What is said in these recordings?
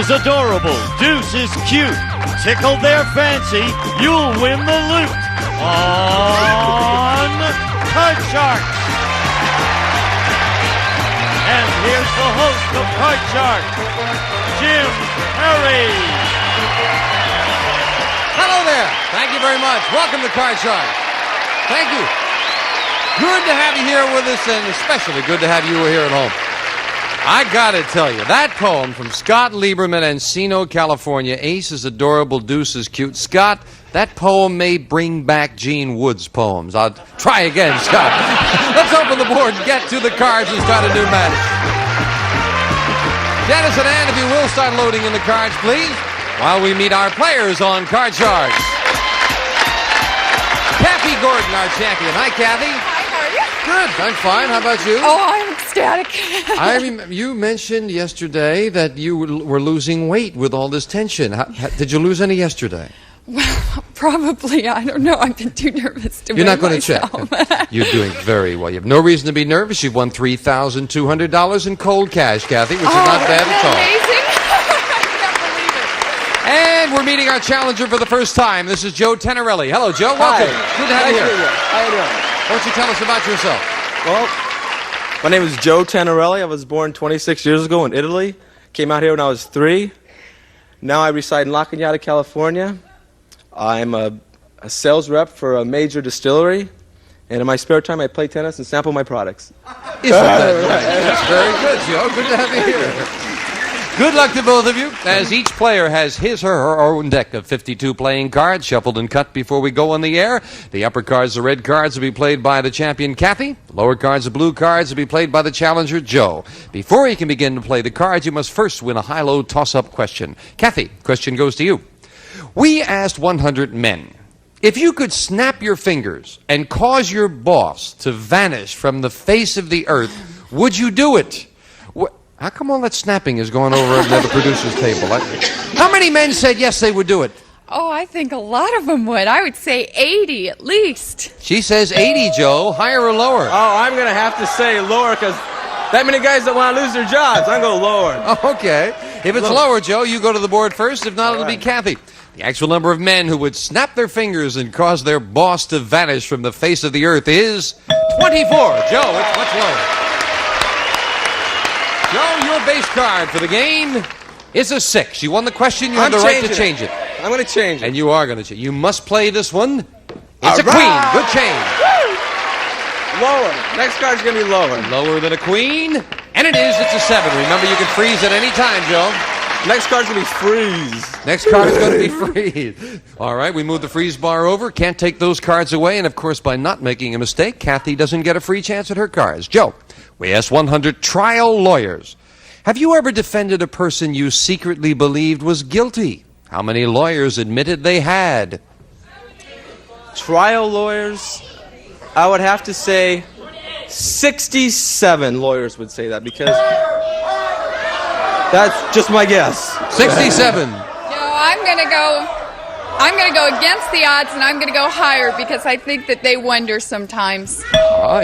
is adorable, Deuce is cute, tickle their fancy, you'll win the loot on Card Sharks. And here's the host of Card Sharks, Jim Perry. Hello there. Thank you very much. Welcome to Card Sharks. Thank you. Good to have you here with us, and especially good to have you here at home. I gotta tell you, that poem from Scott Lieberman, Encino, California, Ace is adorable, Deuce is cute. Scott, that poem may bring back Gene Wood's poems. I'll try again, Scott. Let's open the board, get to the cards, and start a new match. Dennis and Ann, if you will, start loading in the cards, please, while we meet our players on Card Sharks. Kathy Gordon, our champion. Hi, Kathy. Good, I'm fine. How about you? Oh, I'm ecstatic. You mentioned yesterday that you were losing weight with all this tension. Did you lose any yesterday? Well, probably. I don't know. I've been too nervous to You're not going myself. to check. You're doing very well. You have no reason to be nervous. You've won $3,200 in cold cash, Kathy, which is not bad at all. Amazing. I can't believe it. And we're meeting our challenger for the first time. This is Joe Tenerelli. Hello, Joe. Welcome. Hi. Good to have you Nice to here. meet you. How you doing? Why don't you tell us about yourself? Well, my name is Joe Tenerelli. I was born 26 years ago in Italy. Came out here when I was 3. Now I reside in La Cañada, California. I'm a sales rep for a major distillery. And in my spare time, I play tennis and sample my products. Isn't that right? That's very good, Joe. Good to have you here. Good luck to both of you, as each player has his or her own deck of 52 playing cards, shuffled and cut before we go on the air. The upper cards, the red cards, will be played by the champion, Kathy. The lower cards, the blue cards, will be played by the challenger, Joe. Before you can begin to play the cards, you must first win a high-low toss-up question. Kathy, question goes to you. We asked 100 men, if you could snap your fingers and cause your boss to vanish from the face of the earth, would you do it? How come all that snapping is going over at the producer's table? How many men said yes, they would do it? Oh, I think a lot of them would. I would say 80 at least. She says 80, Joe. Higher or lower? Oh, I'm going to have to say lower because that many guys that want to lose their jobs. I'm going to go lower. Oh, okay. If it's lower, Joe, you go to the board first. If not, it'll be Kathy. The actual number of men who would snap their fingers and cause their boss to vanish from the face of the earth is 24. Joe, it's much lower. Joe, your base card for the game is a 6. You won the question. You have the right to change it. I'm going to change it. And you are going to change. You must play this one. It's All a right. queen. Good change. Lower. Next card's going to be lower. Lower than a queen. And it is. It's a 7. Remember, you can freeze at any time, Joe. Next card's going to be freeze. Next card is going to be freeze. All right, we move the freeze bar over. Can't take those cards away. And, of course, by not making a mistake, Kathy doesn't get a free chance at her cards. Joe, we asked 100 trial lawyers. Have you ever defended a person you secretly believed was guilty? How many lawyers admitted they had? Trial lawyers, I would have to say 67 lawyers would say that because that's just my guess. 67. Joe, I'm going to go against the odds, and I'm going to go higher because I think that they wonder sometimes.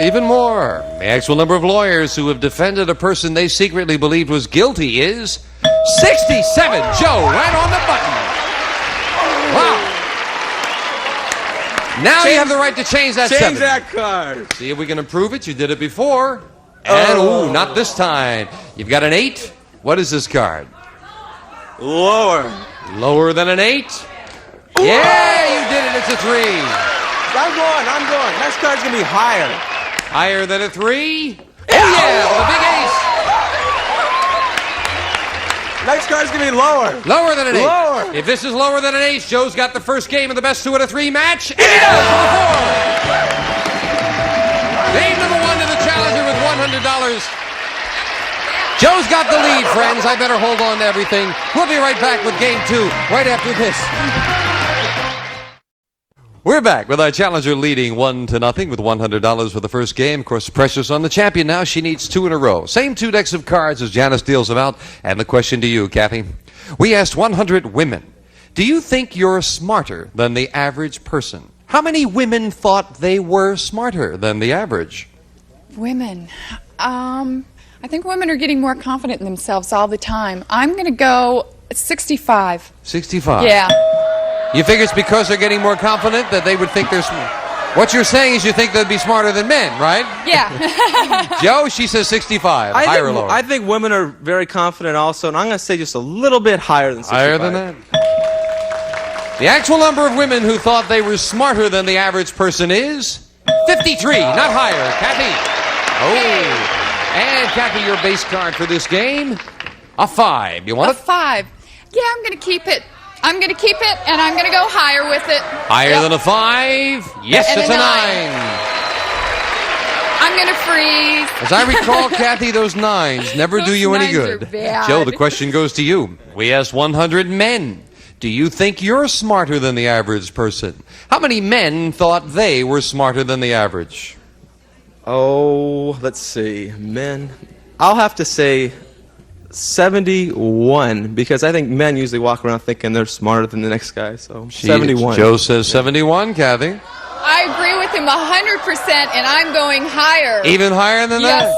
Even more. The actual number of lawyers who have defended a person they secretly believed was guilty is 67. Joe, right on the button. Wow. Now you have the right to change that 7. Change that card. See if we can improve it. You did it before. And, ooh, not this time. You've got an 8. What is this card? Lower. Lower than an 8? Yeah, you did it. It's a 3. I'm going. Next card's going to be higher. Higher than a 3? Oh, yeah, with a big ace. Next card's going to be lower. Lower than an 8. Lower. If this is lower than an ace, Joe's got the first game of the best 2 out of 3 match. And he does for the 4. Game number 1 to the challenger with $100. Joe's got the lead, friends. I better hold on to everything. We'll be right back with game 2 right after this. We're back with our challenger leading 1-0 with $100 for the first game. Of course, the pressure's on the champion now. She needs 2 in a row. Same 2 decks of cards as Janice deals them out. And the question to you, Kathy. We asked 100 women, do you think you're smarter than the average person? How many women thought they were smarter than the average? Women. I think women are getting more confident in themselves all the time. I'm going to go It's 65. 65. Yeah. You think it's because they're getting more confident that they would think they're smart? What you're saying is you think they'd be smarter than men, right? Yeah. Joe, she says 65. Higher or lower? I think women are very confident also, and I'm going to say just a little bit higher than 65. Higher than that? The actual number of women who thought they were smarter than the average person is 53, not higher. Kathy. Oh. And Kathy, your base card for this game, a 5. You want A 5. Yeah, I'm going to keep it. I'm going to keep it, and I'm going to go higher with it. Higher Yep. than a 5? Yes, And it's a a 9. I'm going to freeze. As I recall, Kathy, those 9s never do Those you any 9s are good. bad. Joe, the question goes to you. We asked 100 men. Do you think you're smarter than the average person? How many men thought they were smarter than the average? Oh, let's see. Men. I'll have to say 71, because I think men usually walk around thinking they're smarter than the next guy. So 71. Joe says 71, Kathy. I agree with him 100%, and I'm going higher. Even higher than Yes. that?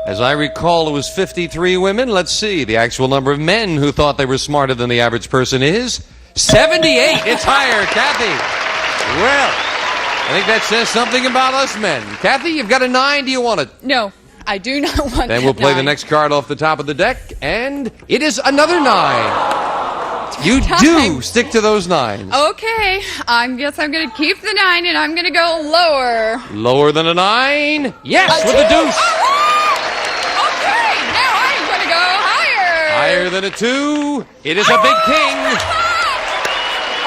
As I recall, it was 53 women. Let's see. The actual number of men who thought they were smarter than the average person is 78. It's higher, Kathy. Well, I think that says something about us men. Kathy, you've got a 9. Do you want it? No, I do not want Then that we'll play the 9. next card off the top of the deck, and it is another 9. You do Time. stick to those 9s. Okay, I guess I'm going to keep the 9, and I'm going to go lower. Lower than a 9? Yes, A with a 2. deuce. Okay, now I'm going to go higher. Higher than a 2. It is a big king.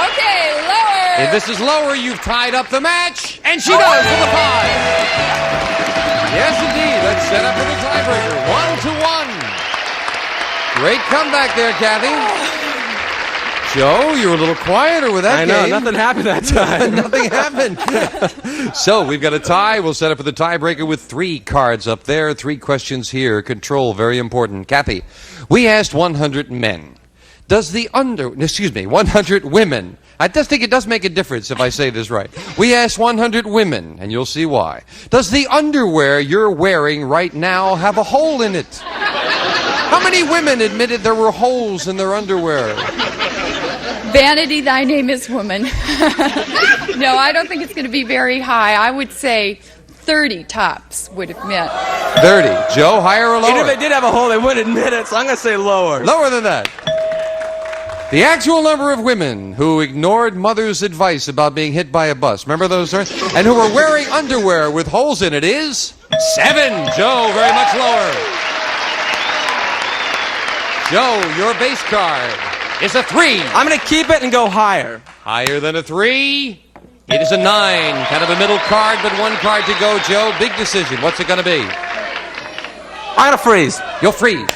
Okay, lower. If this is lower, you've tied up the match, and she does with a 5. Yes, indeed. Let's set up for the tiebreaker. 1-1. Great comeback there, Kathy. Joe, you were a little quieter with that I know, game. nothing happened that time. Nothing happened. So we've got a tie. We'll set up for the tiebreaker with 3 cards up there, 3 questions here. Control, very important. Kathy, we asked 100 men. 100 women. I just think it does make a difference if I say this right. We asked 100 women, and you'll see why. Does the underwear you're wearing right now have a hole in it? How many women admitted there were holes in their underwear? Vanity, thy name is woman. No, I don't think it's going to be very high. I would say 30 tops would admit. 30. Joe, higher or And if lower? they did have a hole, they wouldn't admit it, so I'm going to say lower. Lower than that. The actual number of women who ignored mother's advice about being hit by a bus, remember those stories? And who were wearing underwear with holes in it is 7. Joe, very much lower. Joe, your base card is a 3. I'm going to keep it and go higher. Higher than a 3. It is a 9. Kind of a middle card, but 1 card to go, Joe. Big decision. What's it going to be? I'm going to freeze. You'll freeze.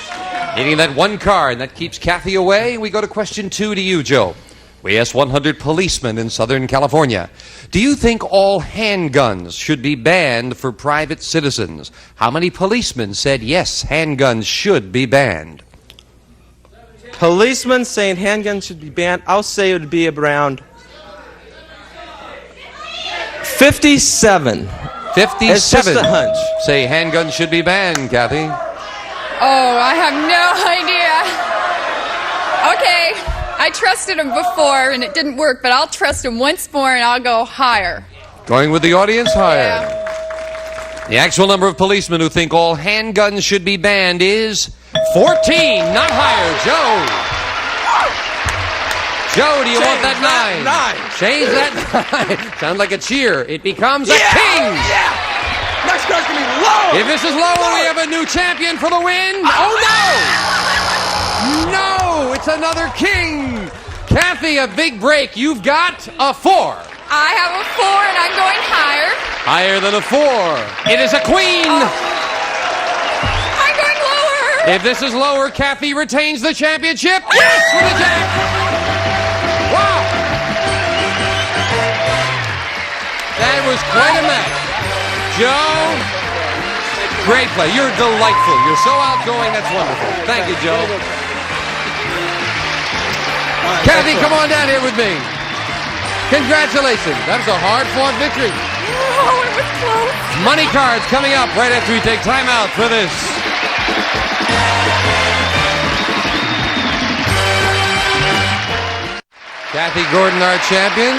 Needing that 1 card. That keeps Kathy away. We go to question 2 to you, Joe. We asked 100 policemen in Southern California. Do you think all handguns should be banned for private citizens? How many policemen said yes, handguns should be banned? Policemen saying handguns should be banned. I'll say it would be around 57. 57. It's just a hunch. Say handguns should be banned, Kathy. Oh, I have no idea. Okay, I trusted him before and it didn't work, but I'll trust him once more and I'll go higher. Going with the audience higher. Yeah. The actual number of policemen who think all handguns should be banned is 14, not higher. Joe. Joe, do you want that 9? Change that 9. Sounds like a cheer. It becomes a king. Yeah! Next card's going to be low! If this is lower, we have a new champion for the win. Oh, no! No, it's another king. Kathy, a big break. You've got a 4. I have a 4 and I'm going higher. Higher than a 4. It is a queen. I'm going lower. If this is lower, Kathy retains the championship. Yes, with a jack. Wow. That was quite a match. Joe, great play. You're delightful. You're so outgoing. That's wonderful. Thank you, Joe. Kathy, come on down here with me. Congratulations. That was a hard-fought victory. Oh, it was close. Money cards coming up right after we take time out for this. Kathy Gordon, our champion.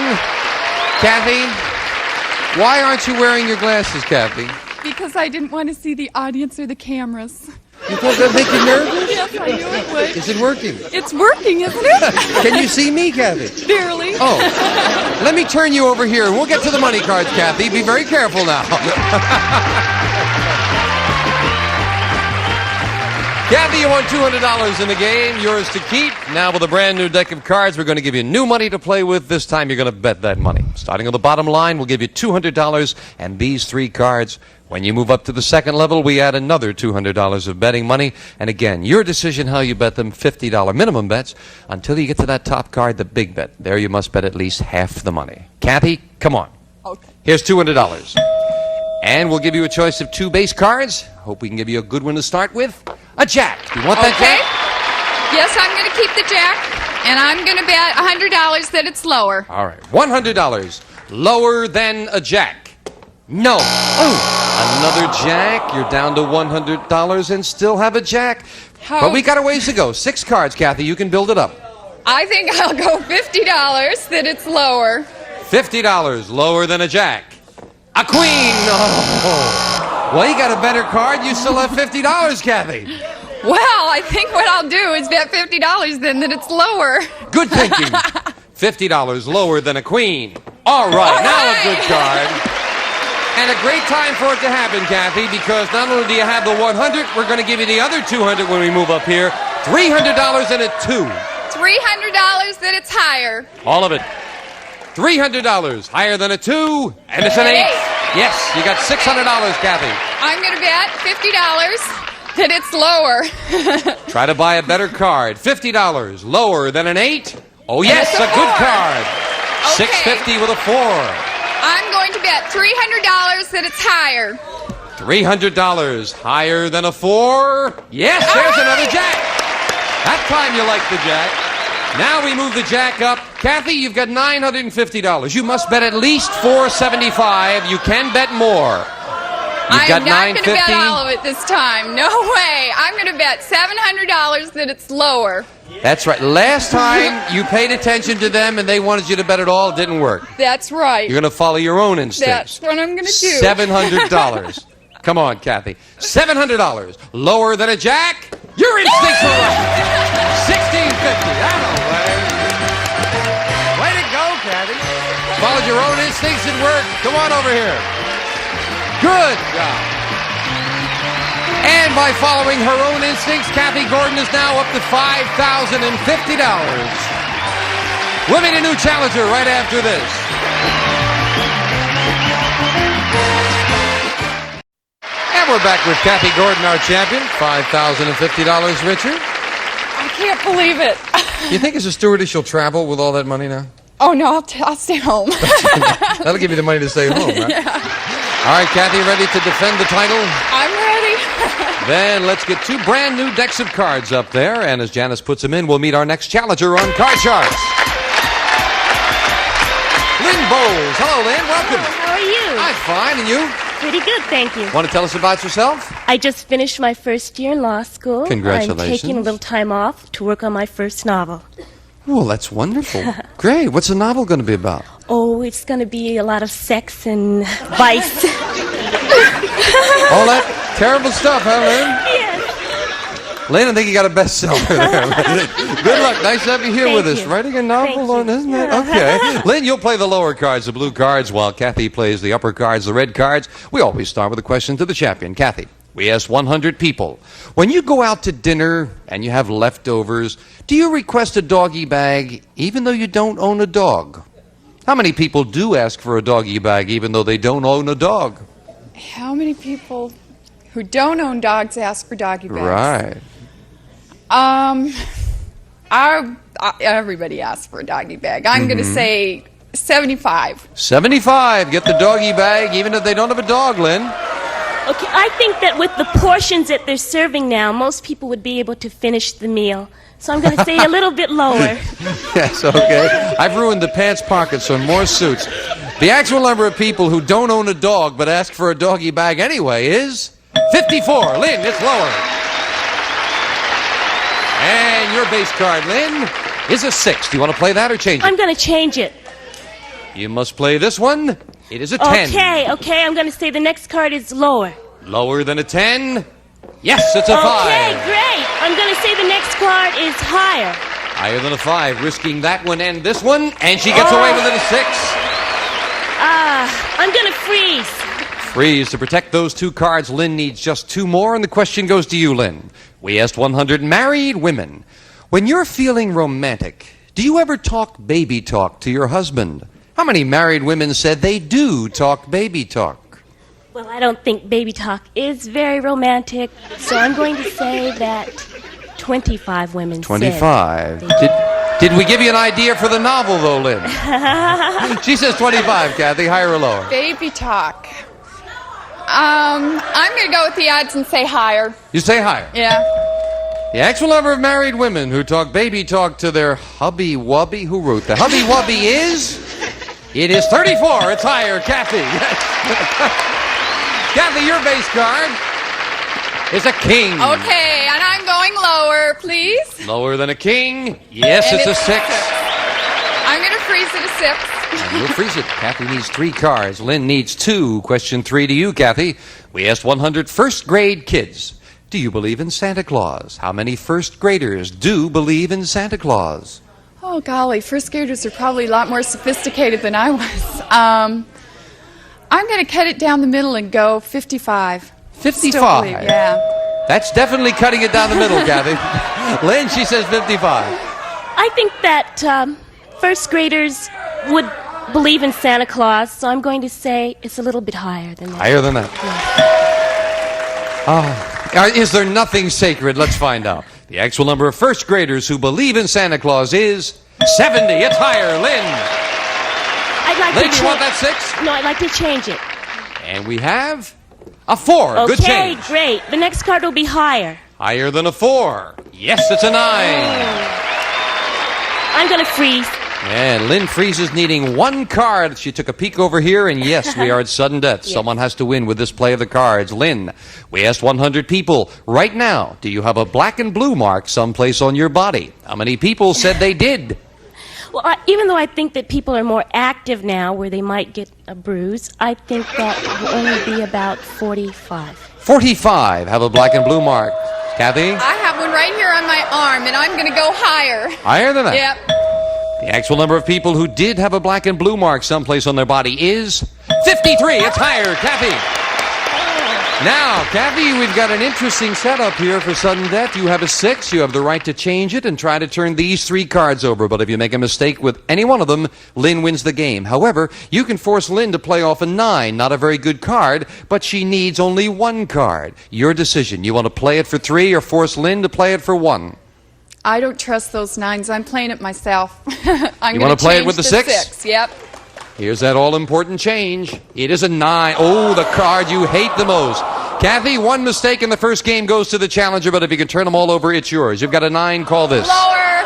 Kathy, why aren't you wearing your glasses, Kathy? Because I didn't want to see the audience or the cameras. You thought that'd make you nervous? Yes, I knew it would. Is it working? It's working, isn't it? Can you see me, Kathy? Barely. Oh, let me turn you over here, and we'll get to the money cards, Kathy. Be very careful now. Kathy, you won $200 in the game. Yours to keep. Now with a brand new deck of cards, we're going to give you new money to play with. This time you're going to bet that money. Starting on the bottom line, we'll give you $200 and these 3 cards. When you move up to the second level, we add another $200 of betting money. And again, your decision how you bet them, $50 minimum bets, until you get to that top card, the big bet. There you must bet at least half the money. Kathy, come on. Okay. Here's $200. And we'll give you a choice of 2 base cards. Hope we can give you a good one to start with. A jack. Do you want that Okay. jack? Yes, I'm going to keep the jack, and I'm going to bet $100 that it's lower. All right. $100. Lower than a jack. No. Another jack. You're down to $100 and still have a jack. But we got a ways to go. 6 cards, Kathy. You can build it up. I think I'll go $50 that it's lower. $50. Lower than a jack. A queen. Oh. Well, you got a better card. You still have $50, Kathy. Well, I think what I'll do is bet $50 then that it's lower. Good thinking. $50 lower than a queen. All right, now a good card. And a great time for it to happen, Kathy, because not only do you have the 100, we're going to give you the other 200 when we move up here. $300 and a 2. $300 that it's higher. All of it. $300 higher than a 2, and it's an 8. Yes, you got $600, Kathy. I'm going to bet $50 that it's lower. Try to buy a better card. $50 lower than an 8. Oh yes, it's a a good 4. card. Okay. $650 with a 4. I'm going to bet $300 that it's higher. $300 higher than a 4. Yes, there's another jack. That time you like the jack. Now we move the jack up. Kathy, you've got $950. You must bet at least $475. You can bet more. You've got I'm not going to bet $950. all of it this time. No way. I'm going to bet $700 that it's lower. That's right. Last time you paid attention to them and they wanted you to bet it all. It didn't work. That's right. You're going to follow your own instincts. That's what I'm going to do. $700. Come on, Kathy. $700. Lower than a jack. Your instincts are right. $1,650. Way to go, Kathy. Followed your own instincts and worked. Come on over here. Good job. And by following her own instincts, Kathy Gordon is now up to $5,050. We'll meet a new challenger right after this. And we're back with Kathy Gordon, our champion. $5,050 richer. I can't believe it. You think as a stewardess she'll travel with all that money now? Oh, no, I'll stay home. That'll give you the money to stay home, right? Yeah. All right, Kathy, ready to defend the title? I'm ready. Then let's get 2 brand new decks of cards up there. And as Janice puts them in, we'll meet our next challenger on Card Sharks. Lynn Bowles. Hello, Lynn. Welcome. How are you? I'm fine. And you? Pretty good, thank you. Want to tell us about yourself? I just finished my first year in law school. Congratulations. I'm taking a little time off to work on my first novel. Oh, that's wonderful. Great. What's the novel going to be about? Oh, it's going to be a lot of sex and vice. All that terrible stuff, huh, Lynn? Yes. Lynn, I think you got a bestseller there. Good luck. Nice to have you here Thank with us. you. Writing a novel Thank on, you. isn't it? Okay. Lynn, you'll play the lower cards, the blue cards, while Kathy plays the upper cards, the red cards. We always start with a question to the champion. Kathy, we asked 100 people. When you go out to dinner and you have leftovers, do you request a doggy bag even though you don't own a dog? How many people do ask for a doggy bag even though they don't own a dog? How many people who don't own dogs ask for doggy bags? Right. Everybody asks for a doggy bag. I'm going to say 75. 75. Get the doggy bag even if they don't have a dog, Lynn. Okay, I think that with the portions that they're serving now, most people would be able to finish the meal. So I'm going to say a little bit lower. Yes, okay. I've ruined the pants pockets on more suits. The actual number of people who don't own a dog but ask for a doggy bag anyway is 54. Lynn, it's lower. And your base card, Lynn, is a 6. Do you want to play that or change I'm it? going to change it. You must play this one. It is a 10. Okay, I'm going to say the next card is lower. Lower than a 10? Yes, it's a 5. Okay, great. I'm going to say the next card is higher. Higher than a 5, risking that one and this one, and she gets away with it, a 6. I'm going to freeze. Freeze. To protect those 2 cards, Lynn needs just 2 more, and the question goes to you, Lynn. We asked 100 married women, when you're feeling romantic, do you ever talk baby talk to your husband? How many married women said they do talk baby talk? Well, I don't think baby talk is very romantic, so I'm going to say that 25 women said 25. they do. Did we give you an idea for the novel, though, Lynn? She says 25, Kathy. Higher or lower? Baby talk. I'm going to go with the odds and say higher. You say higher. Yeah. The actual number of married women who talk baby talk to their hubby wubby. Who wrote that? Hubby wubby is? It is 34. It's higher, Kathy. Kathy, your base card is a king. Okay, and I'm going lower, please. Lower than a king. Yes, And it's a it's 6. I'm going to freeze it a 6. And we'll freeze it. Kathy needs 3 cards. Lynn needs 2. Question 3 to you, Kathy. We asked 100 first grade kids, do you believe in Santa Claus? How many first graders do believe in Santa Claus? Oh, golly, first graders are probably a lot more sophisticated than I was. I'm going to cut it down the middle and go 55. 55. Still believe, yeah. That's definitely cutting it down the middle, Kathy. Lynn, she says 55. I think that first graders would believe in Santa Claus, so I'm going to say it's a little bit higher than that. Higher than that. Is there nothing sacred? Let's find out. The actual number of first graders who believe in Santa Claus is 70. It's higher. Lynn. I'd like Lynn, to you want that 6? No, I'd like to change it. And we have a 4. Okay, Good change. great. The next card will be higher. Higher than a 4. Yes, it's a 9. I'm going to freeze. And Lynn freezes, needing 1 card. She took a peek over here, and yes, we are at sudden death. Yes. Someone has to win with this play of the cards. Lynn, we asked 100 people, right now, do you have a black and blue mark someplace on your body? How many people said they did? Well, even though I think that people are more active now where they might get a bruise, I think that will only be about 45. 45 have a black and blue mark. Kathy? I have one right here on my arm, and I'm going to go higher. Higher than that? Yep. The actual number of people who did have a black and blue mark someplace on their body is 53. It's higher. Kathy. Now, Kathy, we've got an interesting setup here for sudden death. You have a 6. You have the right to change it and try to turn these 3 cards over. But if you make a mistake with any one of them, Lynn wins the game. However, you can force Lynn to play off a 9. Not a very good card, but she needs only 1 card. Your decision. You want to play it for 3 or force Lynn to play it for 1? I don't trust those 9s. I'm playing it myself. I'm You going wanna to play it change with the to 6? 6. Yep. Here's that all-important change. It is a 9. Oh, the card you hate the most. Kathy, 1 mistake in the first game goes to the challenger, but if you can turn them all over, it's yours. You've got a 9. Call this. Lower.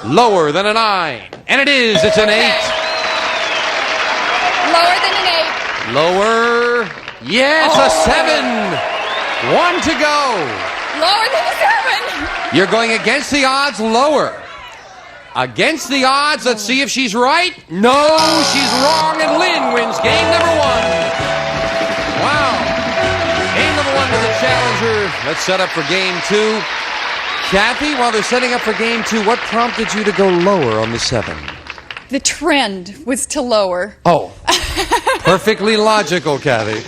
Lower than a 9. And it is. It's an 8. Lower than an 8. Lower. Yes, a 7. 1 to go. Lower than a 7. You're going against the odds. Lower. Against the odds. Let's see if she's right. No, she's wrong, and Lynn wins game number 1. Wow. Game number 1 to the challenger. Let's set up for game 2. Kathy, while they're setting up for game 2, what prompted you to go lower on the 7? The trend was to lower. Oh, perfectly logical, Kathy.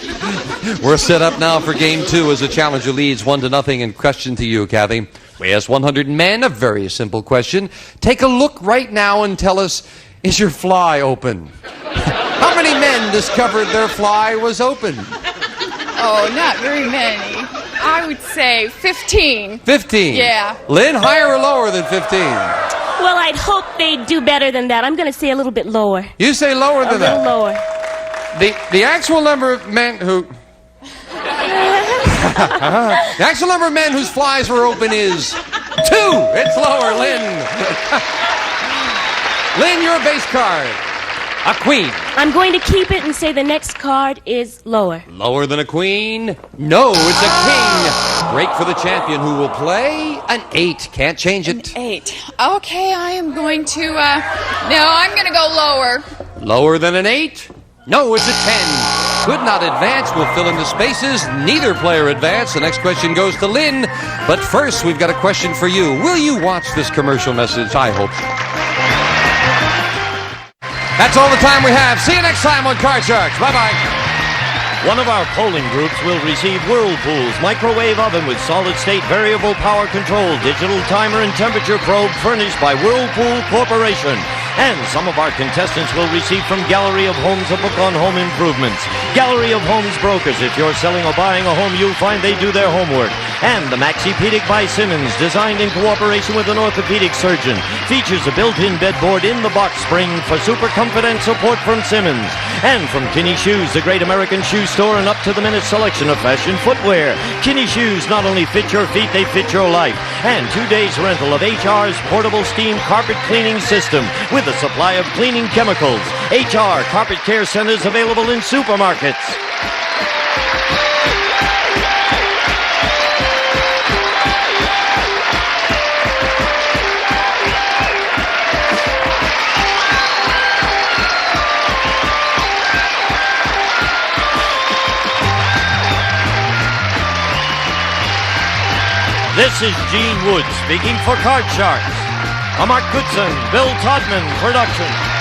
We're set up now for game 2 as the challenger leads 1-0. And question to you, Kathy. We asked 100 men a very simple question. Take a look right now and tell us, is your fly open? How many men discovered their fly was open? Oh, not very many. I would say 15. 15. Yeah. Lynn, higher or lower than 15? Well, I'd hope they'd do better than that. I'm going to say a little bit lower. You say lower A than little that. lower. The actual number of men who... The actual number of men whose flies were open is 2. It's lower, Lynn. Lynn, your base card A queen. I'm going to keep it and say the next card is lower. Lower than a queen? No, it's a king. Break for the champion who will play an 8. Can't change it. 8. Okay, I am going to, no, I'm going to go lower. Lower than an 8? No, it's a 10. Could not advance. We'll fill in the spaces. Neither player advanced. The next question goes to Lynn. But first, we've got a question for you. Will you watch this commercial message? I hope so. That's all the time we have. See you next time on Card Sharks. Bye-bye. One of our polling groups will receive Whirlpool's microwave oven with solid-state variable power control, digital timer and temperature probe furnished by Whirlpool Corporation. And some of our contestants will receive from Gallery of Homes a book on home improvements. Gallery of Homes Brokers. If you're selling or buying a home, you'll find they do their homework. And the Maxipedic by Simmons, designed in cooperation with an orthopedic surgeon, features a built-in bedboard in the box spring for super comfort and support from Simmons. And from Kinney Shoes, the great American shoe store, and up-to-the-minute selection of fashion footwear. Kinney Shoes not only fit your feet, they fit your life. And 2 days rental of HR's portable steam carpet cleaning system with a supply of cleaning chemicals. HR Carpet Care Centers available in supermarkets. This is Gene Wood speaking for Card Sharks. A Mark Goodson, Bill Todman production.